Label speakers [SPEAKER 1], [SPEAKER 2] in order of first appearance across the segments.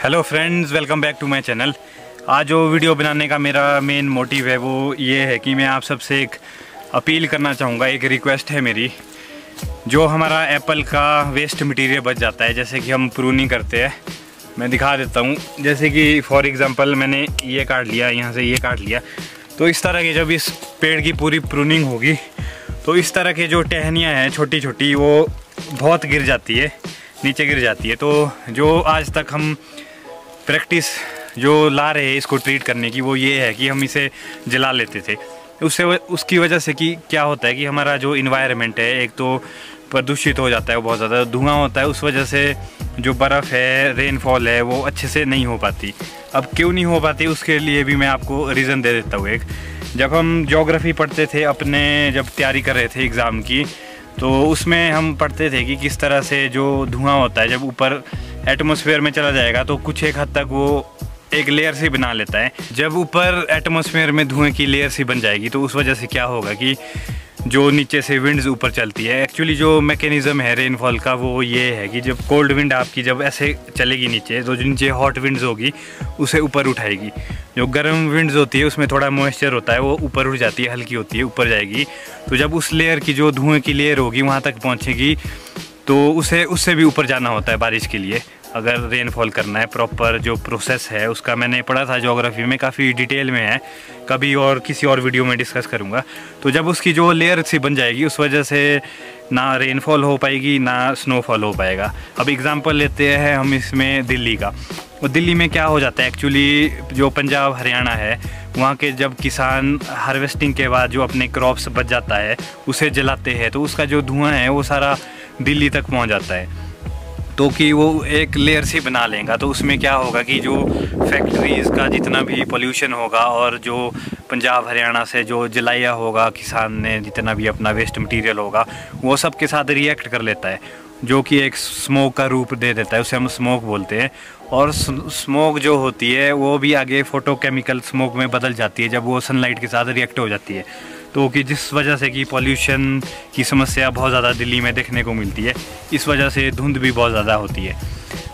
[SPEAKER 1] Hello friends, welcome back to my channel. आज जो video बनाने का मेरा मेन मोटिव है वो ये है कि मैं आप सबसे एक अपील करना चाहूँगा, एक रिक्वेस्ट है मेरी। जो हमारा एप्पल का वेस्ट मटेरियल बच जाता है, जैसे कि हम प्रूनिंग करते हैं, मैं दिखा देता हूँ। जैसे कि फॉर एग्ज़ाम्पल मैंने ये काट लिया, यहाँ से ये काट लिया, तो इस तरह की जब इस पेड़ की पूरी प्रूनिंग होगी तो इस तरह के जो टहनियाँ हैं छोटी छोटी, वो बहुत गिर जाती है, नीचे गिर जाती है। तो जो आज तक हम प्रैक्टिस जो ला रहे हैं इसको ट्रीट करने की, वो ये है कि हम इसे जला लेते थे। उसकी वजह से कि क्या होता है कि हमारा जो इन्वायरमेंट है, एक तो प्रदूषित हो जाता है, बहुत ज़्यादा धुआं होता है, उस वजह से जो बर्फ़ है, रेनफॉल है, वो अच्छे से नहीं हो पाती। अब क्यों नहीं हो पाती, उसके लिए भी मैं आपको रीज़न दे देता हूँ एक। जब हम ज्योग्राफी पढ़ते थे, अपने जब तैयारी कर रहे थे एग्ज़ाम की, तो उसमें हम पढ़ते थे कि किस तरह से जो धुआं होता है जब ऊपर एटमॉस्फेयर में चला जाएगा तो कुछ एक हद तक वो एक लेयर सी बना लेता है। जब ऊपर एटमॉस्फेयर में धुएं की लेयर सी बन जाएगी तो उस वजह से क्या होगा कि जो नीचे से विंड्स ऊपर चलती है, एक्चुअली जो मैकेनिज़्म है रेनफॉल का वो ये है कि जब कोल्ड विंड आपकी जब ऐसे चलेगी नीचे, तो जो नीचे हॉट विंड्स होगी उसे ऊपर उठाएगी। जो गर्म विंड्स होती है उसमें थोड़ा मॉइस्चर होता है, वो ऊपर उठ जाती है, हल्की होती है, ऊपर जाएगी। तो जब उस लेयर की जो धुएँ की लेयर होगी वहाँ तक पहुँचेगी तो उससे भी ऊपर जाना होता है बारिश के लिए। अगर रेनफॉल करना है, प्रॉपर जो प्रोसेस है उसका मैंने पढ़ा था ज्योग्राफी में, काफ़ी डिटेल में है, कभी और किसी और वीडियो में डिस्कस करूँगा। तो जब उसकी जो लेयर सी बन जाएगी उस वजह से ना रेनफॉल हो पाएगी ना स्नोफॉल हो पाएगा। अब एग्ज़ाम्पल लेते हैं हम इसमें दिल्ली का। और दिल्ली में क्या हो जाता है, एक्चुअली जो पंजाब हरियाणा है वहाँ के जब किसान हार्वेस्टिंग के बाद जो अपने क्रॉप्स बच जाता है उसे जलाते हैं, तो उसका जो धुआं है वो सारा दिल्ली तक पहुँच जाता है। तो कि वो एक लेयर सी बना लेगा, तो उसमें क्या होगा कि जो फैक्ट्रीज़ का जितना भी पोल्यूशन होगा और जो पंजाब हरियाणा से जो जलाया होगा किसान ने, जितना भी अपना वेस्ट मटेरियल होगा, वो सब के साथ रिएक्ट कर लेता है, जो कि एक स्मोक का रूप दे देता है, उसे हम स्मोक बोलते हैं। और स्मोक जो होती है वो भी आगे फोटोकेमिकल स्मोक में बदल जाती है जब वो सनलाइट के साथ रिएक्ट हो जाती है। तो कि जिस वजह से कि पॉल्यूशन की समस्या बहुत ज़्यादा दिल्ली में देखने को मिलती है, इस वजह से धुंध भी बहुत ज़्यादा होती है।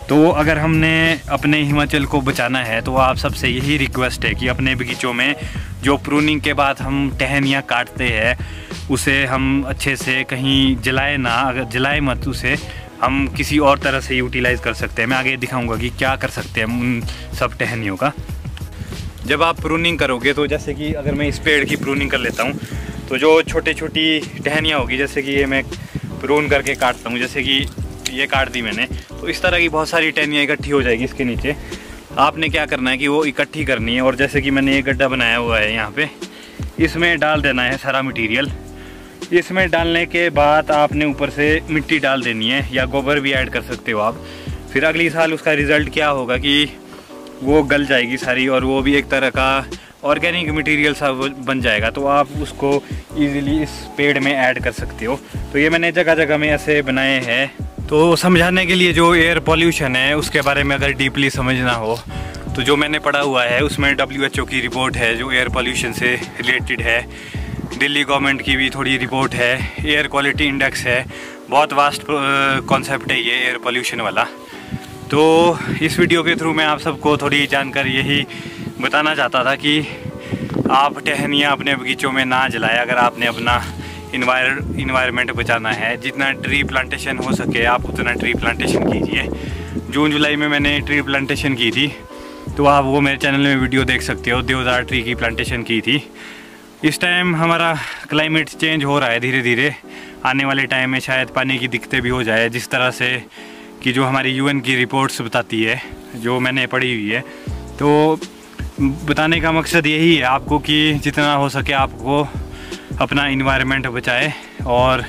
[SPEAKER 1] तो अगर हमने अपने हिमाचल को बचाना है तो आप सबसे यही रिक्वेस्ट है कि अपने बगीचों में जो प्रूनिंग के बाद हम टहनियाँ काटते हैं उसे हम अच्छे से कहीं जलाए ना, अगर जलाए मत, उसे हम किसी और तरह से यूटिलाइज़ कर सकते हैं। मैं आगे दिखाऊंगा कि क्या कर सकते हैं उन सब टहनियों का। जब आप प्रूनिंग करोगे तो जैसे कि अगर मैं इस पेड़ की प्रूनिंग कर लेता हूँ तो जो छोटी छोटी टहनियाँ होगी, जैसे कि ये मैं प्रून करके काटता हूँ, जैसे कि ये काट दी मैंने, तो इस तरह की बहुत सारी टहनियाँ इकट्ठी हो जाएगी इसके नीचे। आपने क्या करना है कि वो इकट्ठी करनी है, और जैसे कि मैंने ये गड्ढा बनाया हुआ है यहाँ पे, इसमें डाल देना है सारा मटीरियल। इसमें डालने के बाद आपने ऊपर से मिट्टी डाल देनी है, या गोबर भी ऐड कर सकते हो आप। फिर अगली साल उसका रिज़ल्ट क्या होगा कि वो गल जाएगी सारी, और वो भी एक तरह का ऑर्गेनिक मटेरियल सा बन जाएगा। तो आप उसको इजीली इस पेड़ में ऐड कर सकते हो। तो ये मैंने जगह जगह में ऐसे बनाए हैं। तो समझाने के लिए, जो एयर पॉल्यूशन है उसके बारे में अगर डीपली समझना हो तो जो मैंने पढ़ा हुआ है उसमें WHO की रिपोर्ट है जो एयर पॉल्यूशन से रिलेटेड है, दिल्ली गवर्नमेंट की भी थोड़ी रिपोर्ट है, एयर क्वालिटी इंडेक्स है, बहुत वास्ट कॉन्सेप्ट है ये एयर पॉल्यूशन वाला। तो इस वीडियो के थ्रू मैं आप सबको थोड़ी जानकारी यही बताना चाहता था कि आप टहनियाँ अपने बगीचों में ना जलाएं। अगर आपने अपना इन्वायरमेंट बचाना है, जितना ट्री प्लांटेशन हो सके आप उतना ट्री प्लांटेशन कीजिए। जून जुलाई में मैंने ट्री प्लांटेशन की थी, तो आप वो मेरे चैनल में वीडियो देख सकते हो, देवदार ट्री की प्लांटेशन की थी। इस टाइम हमारा क्लाइमेट चेंज हो रहा है धीरे धीरे, आने वाले टाइम में शायद पानी की दिक्कतें भी हो जाए, जिस तरह से कि जो हमारी UN की रिपोर्ट्स बताती है, जो मैंने पढ़ी हुई है। तो बताने का मकसद यही है आपको कि जितना हो सके आपको अपना इन्वायरमेंट बचाए, और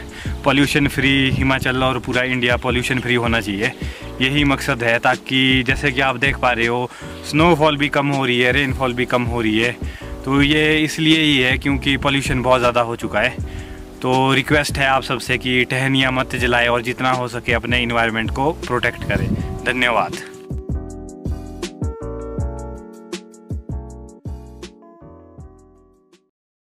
[SPEAKER 1] पॉल्यूशन फ्री हिमाचल और पूरा इंडिया पॉल्यूशन फ्री होना चाहिए, यही मकसद है। ताकि जैसे कि आप देख पा रहे हो स्नोफॉल भी कम हो रही है, रेनफॉल भी कम हो रही है। तो ये इसलिए ही है क्योंकि पॉल्यूशन बहुत ज़्यादा हो चुका है। तो रिक्वेस्ट है आप सबसे कि टहनियाँ मत जलाएं और जितना हो सके अपने इन्वायरमेंट को प्रोटेक्ट करें। धन्यवाद।